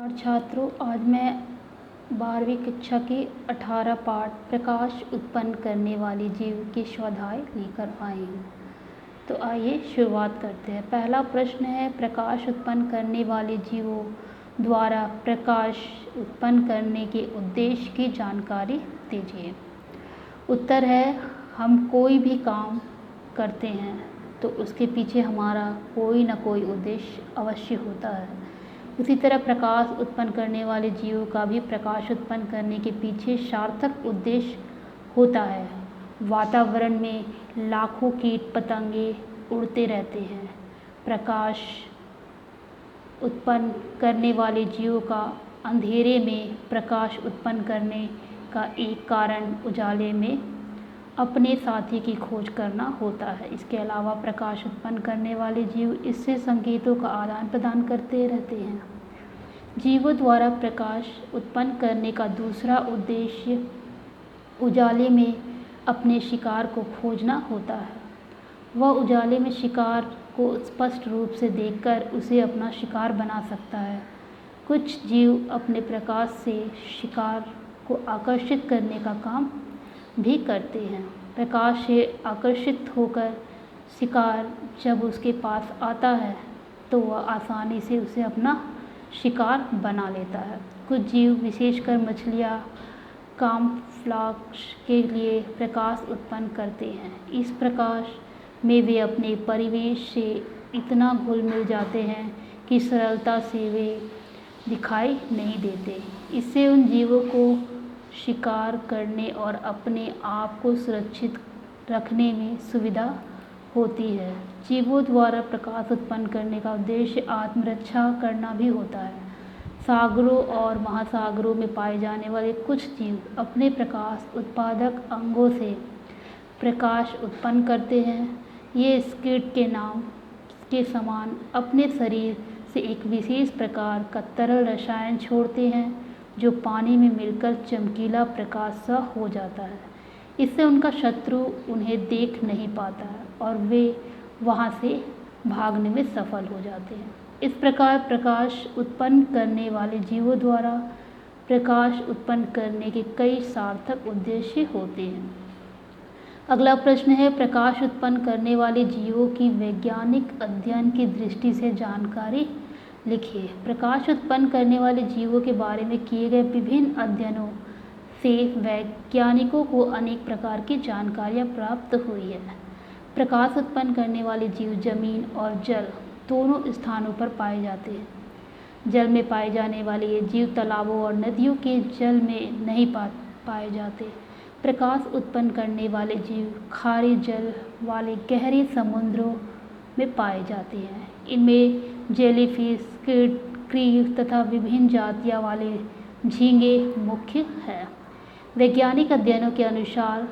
और छात्रों, आज मैं 12वीं कक्षा के 18 पाठ प्रकाश उत्पन्न करने वाले जीव के स्वाध्याय लेकर आई हूँ। तो आइए शुरुआत करते हैं। पहला प्रश्न है, प्रकाश उत्पन्न करने वाले जीवों द्वारा प्रकाश उत्पन्न करने के उद्देश्य की जानकारी दीजिए। उत्तर है, हम कोई भी काम करते हैं तो उसके पीछे हमारा कोई ना कोई उद्देश्य अवश्य होता है। उसी तरह प्रकाश उत्पन्न करने वाले जीवों का भी प्रकाश उत्पन्न करने के पीछे सार्थक उद्देश्य होता है। वातावरण में लाखों कीट पतंगे उड़ते रहते हैं। प्रकाश उत्पन्न करने वाले जीवों का अंधेरे में प्रकाश उत्पन्न करने का एक कारण उजाले में अपने साथी की खोज करना होता है। इसके अलावा प्रकाश उत्पन्न करने वाले जीव इससे संकेतों का आदान प्रदान करते रहते हैं। जीवों द्वारा प्रकाश उत्पन्न करने का दूसरा उद्देश्य उजाले में अपने शिकार को खोजना होता है। वह उजाले में शिकार को स्पष्ट रूप से देखकर उसे अपना शिकार बना सकता है। कुछ जीव अपने प्रकाश से शिकार को आकर्षित करने का काम भी करते हैं। प्रकाश से आकर्षित होकर शिकार जब उसके पास आता है तो वह आसानी से उसे अपना शिकार बना लेता है। कुछ जीव, विशेषकर मछलियाँ, कामफ्लाज के लिए प्रकाश उत्पन्न करते हैं। इस प्रकाश में वे अपने परिवेश से इतना घुल मिल जाते हैं कि सरलता से वे दिखाई नहीं देते। इससे उन जीवों को शिकार करने और अपने आप को सुरक्षित रखने में सुविधा होती है। जीवों द्वारा प्रकाश उत्पन्न करने का उद्देश्य आत्मरक्षा करना भी होता है। सागरों और महासागरों में पाए जाने वाले कुछ जीव अपने प्रकाश उत्पादक अंगों से प्रकाश उत्पन्न करते हैं। ये स्क्विड के नाम के समान अपने शरीर से एक विशेष प्रकार का तरल रसायन छोड़ते हैं जो पानी में मिलकर चमकीला प्रकाश सा हो जाता है। इससे उनका शत्रु उन्हें देख नहीं पाता है और वे वहाँ से भागने में सफल हो जाते हैं। इस प्रकार प्रकाश उत्पन्न करने वाले जीवों द्वारा प्रकाश उत्पन्न करने के कई सार्थक उद्देश्य होते हैं। अगला प्रश्न है, प्रकाश उत्पन्न करने वाले जीवों की वैज्ञानिक अध्ययन की दृष्टि से जानकारी लिखिए। प्रकाश उत्पन्न करने वाले जीवों के बारे में किए गए विभिन्न अध्ययनों से वैज्ञानिकों को अनेक प्रकार की जानकारियाँ प्राप्त हुई है। प्रकाश उत्पन्न करने वाले जीव जमीन और जल दोनों स्थानों पर पाए जाते हैं। जल में पाए जाने वाले ये जीव तालाबों और नदियों के जल में नहीं पाए जाते। प्रकाश उत्पन्न करने वाले जीव खारे जल वाले गहरे समुद्रों में पाए जाते हैं। इनमें जेलीफिश, स्क्विड, क्रीब तथा विभिन्न जातियाँ वाले झींगे मुख्य हैं। वैज्ञानिक अध्ययनों के अनुसार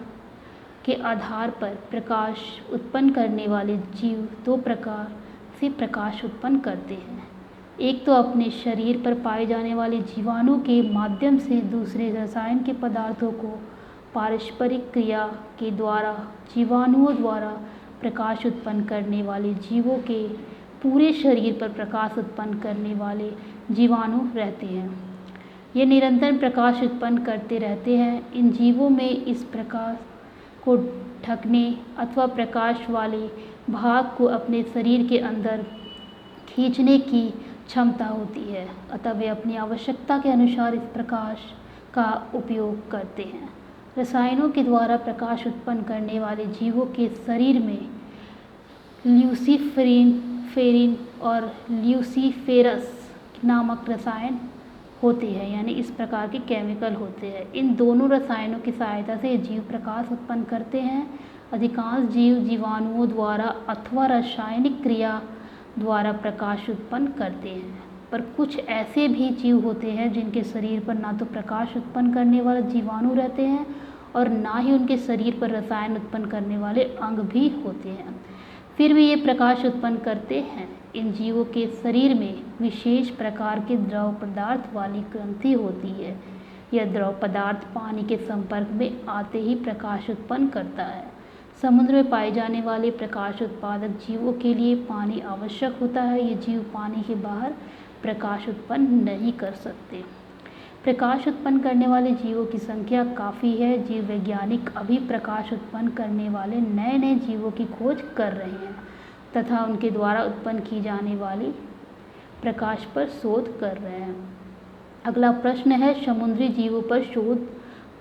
के आधार पर प्रकाश उत्पन्न करने वाले जीव दो प्रकार से प्रकाश उत्पन्न करते हैं। एक तो अपने शरीर पर पाए जाने वाले जीवाणु के माध्यम से, दूसरे रसायन के पदार्थों को पारस्परिक क्रिया के द्वारा जीवाणुओं द्वारा प्रकाश उत्पन्न करने वाले जीवों के पूरे शरीर पर प्रकाश उत्पन्न करने वाले जीवाणु रहते हैं। ये निरंतर प्रकाश उत्पन्न करते रहते हैं। इन जीवों में इस प्रकाश को ढकने अथवा प्रकाश वाले भाग को अपने शरीर के अंदर खींचने की क्षमता होती है, अतः वे अपनी आवश्यकता के अनुसार इस प्रकाश का उपयोग करते हैं। रसायनों के द्वारा प्रकाश उत्पन्न करने वाले जीवों के शरीर में ल्यूसीफेरिन और ल्यूसीफेरस नामक रसायन होते हैं, यानी इस प्रकार के केमिकल होते हैं। इन दोनों रसायनों की सहायता से जीव प्रकाश उत्पन्न करते हैं। अधिकांश जीव जीवाणुओं द्वारा अथवा रासायनिक क्रिया द्वारा प्रकाश उत्पन्न करते हैं, पर कुछ ऐसे भी जीव होते हैं जिनके शरीर पर ना तो प्रकाश उत्पन्न करने वाले जीवाणु रहते हैं और ना ही उनके शरीर पर रसायन उत्पन्न करने वाले अंग भी होते हैं, फिर भी ये प्रकाश उत्पन्न करते हैं। इन जीवों के शरीर में विशेष प्रकार के द्रव पदार्थ वाली ग्रंथि होती है। यह द्रव पदार्थ पानी के संपर्क में आते ही प्रकाश उत्पन्न करता है। समुद्र में पाए जाने वाले प्रकाश उत्पादक जीवों के लिए पानी आवश्यक होता है। ये जीव पानी के बाहर प्रकाश उत्पन्न नहीं कर सकते। प्रकाश उत्पन्न करने वाले जीवों की संख्या काफ़ी है। जीव वैज्ञानिक अभी प्रकाश उत्पन्न करने वाले नए नए जीवों की खोज कर रहे हैं तथा उनके द्वारा उत्पन्न की जाने वाली प्रकाश पर शोध कर रहे हैं। अगला प्रश्न है, समुद्री जीवों पर शोध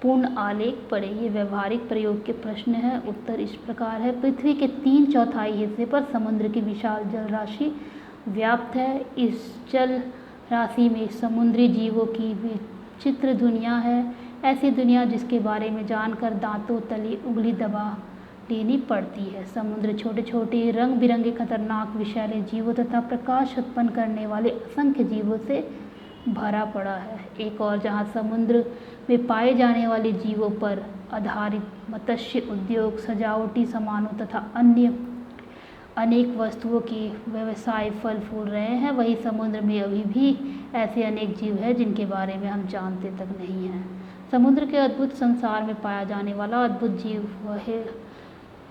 पूर्ण आलेख पढ़ें। ये व्यवहारिक प्रयोग के प्रश्न है। उत्तर इस प्रकार है, पृथ्वी के 3/4 हिस्से पर समुद्र की विशाल जल राशि व्याप्त है। इस जल राशि में समुद्री जीवों की विचित्र दुनिया है, ऐसी दुनिया जिसके बारे में जानकर दांतों तले उंगली दबा लेनी पड़ती है। समुद्र छोटे छोटे रंग बिरंगे खतरनाक विषैले जीवों तथा प्रकाश उत्पन्न करने वाले असंख्य जीवों से भरा पड़ा है। एक और जहाँ समुद्र में पाए जाने वाले जीवों पर आधारित मत्स्य उद्योग, सजावटी सामानों तथा अन्य अनेक वस्तुओं के व्यवसाय फल फूल रहे हैं, वही समुद्र में अभी भी ऐसे अनेक जीव हैं जिनके बारे में हम जानते तक नहीं हैं। समुद्र के अद्भुत संसार में पाया जाने वाला अद्भुत जीव वह है,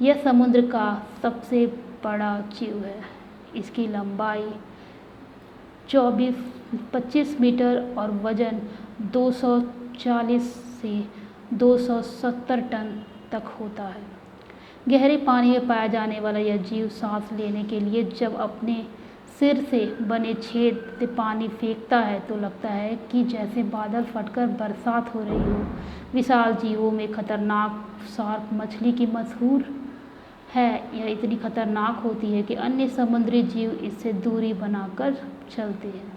यह समुद्र का सबसे बड़ा जीव है। इसकी लंबाई 25 मीटर और वजन 240 से 270 टन तक होता है। गहरे पानी में पाया जाने वाला यह जीव सांस लेने के लिए जब अपने सिर से बने छेद से पानी फेंकता है तो लगता है कि जैसे बादल फटकर बरसात हो रही हो। विशाल जीवों में खतरनाक शार्क मछली की मशहूर है। यह इतनी खतरनाक होती है कि अन्य समुद्री जीव इससे दूरी बनाकर चलते हैं।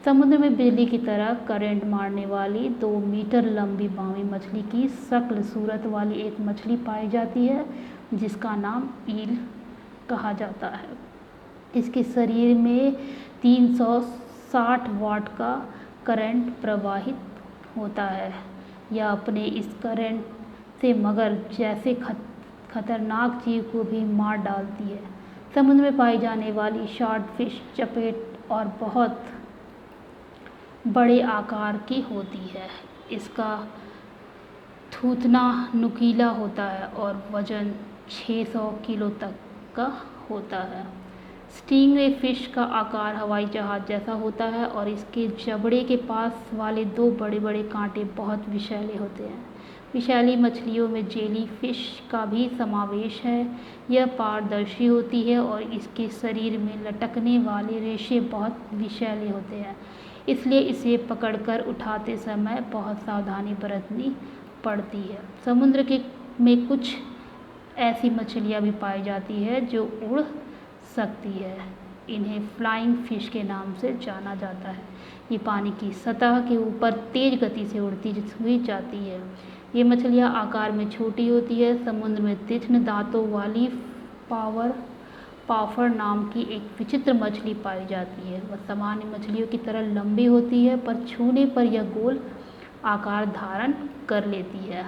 समुद्र में बिजली की तरह करंट मारने वाली 2 मीटर लंबी बामी मछली की शक्ल सूरत वाली एक मछली पाई जाती है जिसका नाम ईल कहा जाता है। इसके शरीर में 360 वाट का करंट प्रवाहित होता है। यह अपने इस करंट से मगर जैसे खतरनाक जीव को भी मार डालती है। समुद्र में पाई जाने वाली शार्ट फिश चपेट और बहुत बड़े आकार की होती है। इसका थूथना नुकीला होता है और वजन 600 किलो तक का होता है। स्टिंगरे फिश का आकार हवाई जहाज जैसा होता है और इसके जबड़े के पास वाले 2 बड़े बड़े कांटे बहुत विषैले होते हैं। विषैली मछलियों में जेली फिश का भी समावेश है। यह पारदर्शी होती है और इसके शरीर में लटकने वाले रेशे बहुत विषैले होते हैं, इसलिए इसे पकड़कर उठाते समय बहुत सावधानी बरतनी पड़ती है। समुद्र में कुछ ऐसी मछलियाँ भी पाई जाती है जो उड़ सकती है। इन्हें फ्लाइंग फिश के नाम से जाना जाता है। ये पानी की सतह के ऊपर तेज गति से उड़ती हुई जाती है। ये मछलियाँ आकार में छोटी होती है। समुद्र में तीक्ष्ण दांतों वाली पाफर नाम की एक विचित्र मछली पाई जाती है। वह सामान्य मछलियों की तरह लंबी होती है, पर छूने पर यह गोल आकार धारण कर लेती है।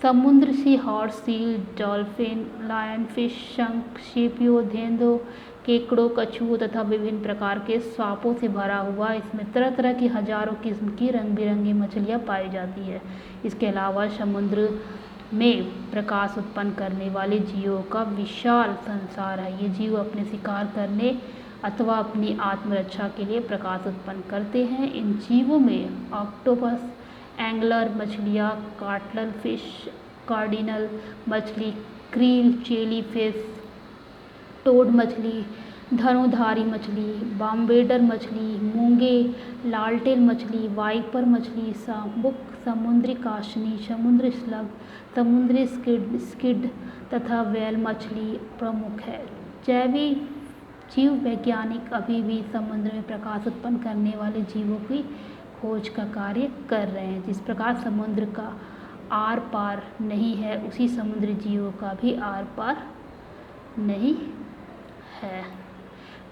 समुद्र sea horse seal, dolphin, lion fish, शंख, सीपियो, धेंधों, केकड़ों, कछुओं तथा विभिन्न प्रकार के सांपों से भरा हुआ इसमें तरह तरह की हजारों किस्म की रंग बिरंगी मछलियाँ पाई जाती है। इसके अलावा समुद्र में प्रकाश उत्पन्न करने वाले जीवों का विशाल संसार है। ये जीव अपने शिकार करने अथवा अपनी आत्मरक्षा के लिए प्रकाश उत्पन्न करते हैं। इन जीवों में ऑक्टोपस, एंगलर मछलियाँ, काटल फिश, कार्डिनल मछली, क्रील, जेली फिश, टोड मछली, धनुधारी मछली, बाम्बेडर मछली, मूंगे, लालटेल मछली, वाइपर मछली, शामुक, समुद्री काशनी, समुद्री स्लग, समुद्री स्किड तथा व्हेल मछली प्रमुख है। जैविक जीव वैज्ञानिक अभी भी समुद्र में प्रकाश उत्पन्न करने वाले जीवों की खोज का कार्य कर रहे हैं। जिस प्रकार समुद्र का आर पार नहीं है, उसी समुद्री जीवों का भी आर पार नहीं है।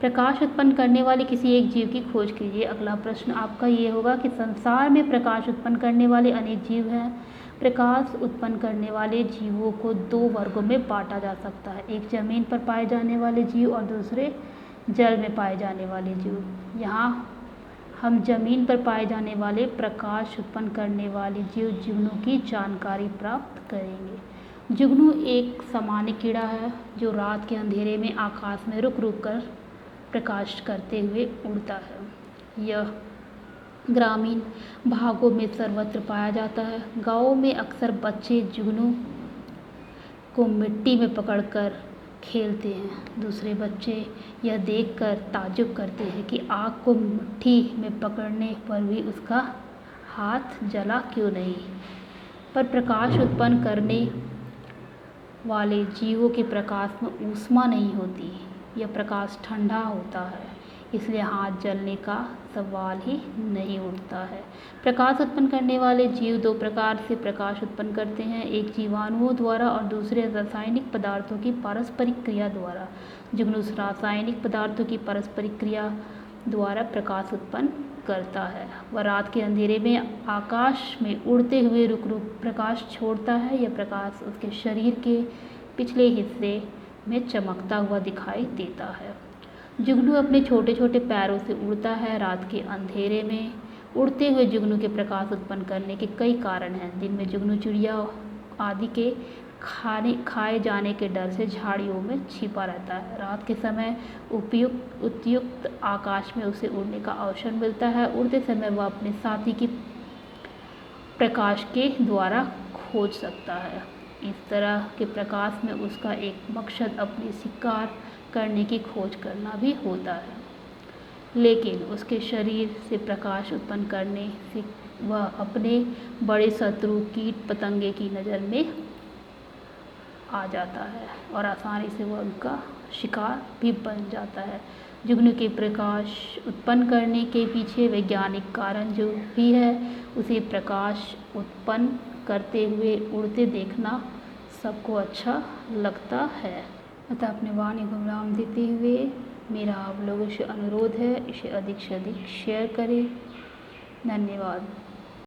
प्रकाश उत्पन्न करने वाले किसी एक जीव की खोज कीजिए। अगला प्रश्न आपका ये होगा कि संसार में प्रकाश उत्पन्न करने वाले अनेक जीव हैं। प्रकाश उत्पन्न करने वाले जीवों को 2 वर्गों में बांटा जा सकता है, एक जमीन पर पाए जाने वाले जीव और दूसरे जल में पाए जाने वाले जीव। यहाँ हम जमीन पर पाए जाने वाले प्रकाश उत्पन्न करने वाले जीव जुगनू की जानकारी प्राप्त करेंगे। जुगनू एक सामान्य कीड़ा है जो रात के अंधेरे में आकाश में रुक रुक कर प्रकाश करते हुए उड़ता है। यह ग्रामीण भागों में सर्वत्र पाया जाता है। गाँवों में अक्सर बच्चे जुगनू को मिट्टी में पकड़कर खेलते हैं। दूसरे बच्चे यह देखकर ताज्जुब करते हैं कि आग को मुट्ठी में पकड़ने पर भी उसका हाथ जला क्यों नहीं। पर प्रकाश उत्पन्न करने वाले जीवों के प्रकाश में ऊष्मा नहीं होती, यह प्रकाश ठंडा होता है, इसलिए हाथ जलने का सवाल ही नहीं उठता है। प्रकाश उत्पन्न करने वाले जीव दो प्रकार से प्रकाश उत्पन्न करते हैं, एक जीवाणुओं द्वारा और दूसरे रासायनिक पदार्थों की पारस्परिक क्रिया द्वारा। जुगनू रासायनिक पदार्थों की पारस्परिक क्रिया द्वारा प्रकाश उत्पन्न करता है। वह रात के अंधेरे में आकाश में उड़ते हुए रुक रुक प्रकाश छोड़ता है। यह प्रकाश उसके शरीर के पिछले हिस्से में चमकता हुआ दिखाई देता है। जुगनू अपने छोटे छोटे पैरों से उड़ता है। रात के अंधेरे में उड़ते हुए जुगनू के प्रकाश उत्पन्न करने के कई कारण हैं। दिन में जुगनू चिड़िया आदि के खाए जाने के डर से झाड़ियों में छिपा रहता है। रात के समय उपयुक्त आकाश में उसे उड़ने का अवसर मिलता है। उड़ते समय वह अपने साथी की प्रकाश के द्वारा खोज सकता है। इस तरह के प्रकाश में उसका एक मकसद अपने शिकार करने की खोज करना भी होता है, लेकिन उसके शरीर से प्रकाश उत्पन्न करने से वह अपने बड़े शत्रु कीट पतंगे की नज़र में आ जाता है और आसानी से वह उनका शिकार भी बन जाता है। जुगनू के प्रकाश उत्पन्न करने के पीछे वैज्ञानिक कारण जो भी है, उसे प्रकाश उत्पन्न करते हुए उड़ते देखना सबको अच्छा लगता है। अतः अपने वाणी को विराम देते हुए मेरा आप लोगों से अनुरोध है, इसे अधिक से अधिक शेयर करें। धन्यवाद।